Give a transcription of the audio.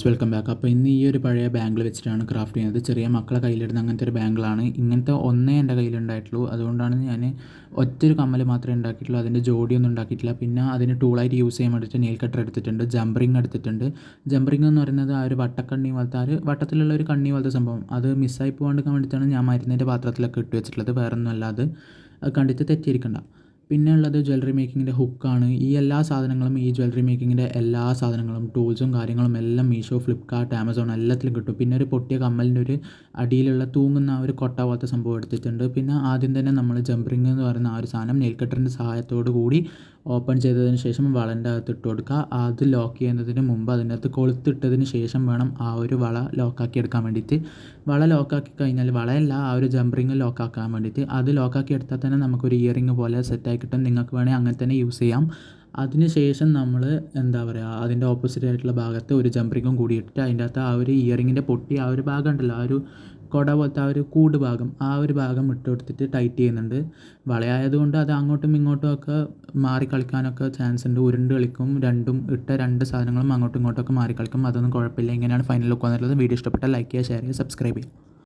Welcome back. അപ്പോൾ ഇന്ന് ഈ ഒരു പഴയ ബാങ്കിൾ വെച്ചിട്ടാണ് ക്രാഫ്റ്റ് ചെയ്യുന്നത്. ചെറിയ മക്കളെ കയ്യിലിടുന്ന അങ്ങനത്തെ ഒരു ബാങ്കിളാണ്. ഇങ്ങനത്തെ ഒന്നേ എൻ്റെ കയ്യിലുണ്ടായിട്ടുള്ളൂ. അതുകൊണ്ടാണ് ഞാൻ ഒറ്റൊരു കമ്മൽ മാത്രമേ ഉണ്ടാക്കിയിട്ടുള്ളൂ. അതിൻ്റെ ജോഡിയൊന്നും ഉണ്ടാക്കിയിട്ടില്ല. പിന്നെ അതിന് ടൂളായിട്ട് യൂസ് ചെയ്യാൻ വേണ്ടിയിട്ട് നെയിൽ കട്ടർ എടുത്തിട്ടുണ്ട്, ജംപറിങ് എടുത്തിട്ടുണ്ട്. ജംപറിങ് എന്ന് പറയുന്നത് ആ ഒരു വട്ടക്കണ്ണി പോലത്തെ വട്ടത്തിലുള്ള ഒരു കണ്ണി പോലത്തെ സംഭവം. അത് മിസ്സായി പോകാണ്ടിരിക്കാൻ വേണ്ടിയിട്ടാണ് ഞാൻ മരുന്നിൻ്റെ പാത്രത്തിലൊക്കെ ഇട്ട് വെച്ചിട്ടുള്ളത്. വേറെ ഒന്നുമല്ല, അത് കണ്ടിട്ട് തെറ്റിയിരിക്കണ്ട. പിന്നെ ഉള്ളത് ജ്വല്ലറി മേക്കിങ്ങിൻ്റെ ഹുക്കാണ്. ഈ എല്ലാ സാധനങ്ങളും, ഈ ജ്വല്ലറി മേക്കിങ്ങിൻ്റെ എല്ലാ സാധനങ്ങളും, ടൂൾസും കാര്യങ്ങളും എല്ലാം മീഷോ, ഫ്ലിപ്കാർട്ട്, ആമസോൺ എല്ലാത്തിലും കിട്ടും. പിന്നെ ഒരു പൊട്ടിയ കമ്മലിൻ്റെ ഒരു അടിയിലുള്ള തൂങ്ങുന്ന ആ ഒരു കൊട്ട പോലത്തെ സംഭവം എടുത്തിട്ടുണ്ട്. പിന്നെ ആദ്യം തന്നെ നമ്മൾ ജംപറിങ് എന്ന് പറയുന്ന ആ ഒരു സാധനം നെയിൽ കട്ടറിൻ്റെ സഹായത്തോടു കൂടി ഓപ്പൺ ചെയ്തതിന് ശേഷം വളൻ്റെ അകത്ത് ഇട്ട് കൊടുക്കുക. അത് ലോക്ക് ചെയ്യുന്നതിന് മുമ്പ് അതിനകത്ത് കൊളുത്തിട്ടതിന് ശേഷം വേണം ആ ഒരു വള ലോക്കാക്കി എടുക്കാൻ വേണ്ടിയിട്ട്. വള ലോക്കാക്കി കഴിഞ്ഞാൽ, വളയല്ല, ആ ഒരു ജംപറിങ് ലോക്കാക്കാൻ വേണ്ടിയിട്ട്, അത് ലോക്കാക്കി എടുത്താൽ തന്നെ നമുക്കൊരു ഇയറിങ് പോലെ സെറ്റായി കിട്ടും. നിങ്ങൾക്ക് വേണമെങ്കിൽ അങ്ങനെ തന്നെ യൂസ് ചെയ്യാം. അതിന് ശേഷം നമ്മൾ എന്താ പറയുക, അതിൻ്റെ ഓപ്പോസിറ്റ് ആയിട്ടുള്ള ഭാഗത്ത് ഒരു ജംപറിങ്ങും കൂടി ഇട്ടിട്ട് അതിൻ്റെ അകത്ത് ആ ഒരു ഇയറിങ്ങിൻ്റെ പൊട്ടി ആ ഒരു ഭാഗം ഉണ്ടല്ലോ, ആ ഒരു കുട പോലത്തെ ആ ഒരു കൂട് ഭാഗം, ആ ഒരു ഭാഗം ഇട്ട് കൊടുത്തിട്ട് ടൈറ്റ് ചെയ്യുന്നുണ്ട്. വളയായതുകൊണ്ട് അത് അങ്ങോട്ടും ഇങ്ങോട്ടും ഒക്കെ മാറി കളിക്കാനൊക്കെ ചാൻസ് ഉണ്ട്. ഉരുണ്ട് കളിക്കും. രണ്ട് സാധനങ്ങളും അങ്ങോട്ടും ഇങ്ങോട്ടും ഒക്കെ മാറി കളിക്കും. അതൊന്നും കുഴപ്പമില്ല. ഇങ്ങനെയാണ് ഫൈനൽ ലുക്ക് വന്നിട്ടുള്ളത്. വീഡിയോ ഇഷ്ടപ്പെട്ടാൽ ലൈക്ക് ചെയ്യുക, ഷെയർ ചെയ്യുക, സബ്സ്ക്രൈബ് ചെയ്യുക.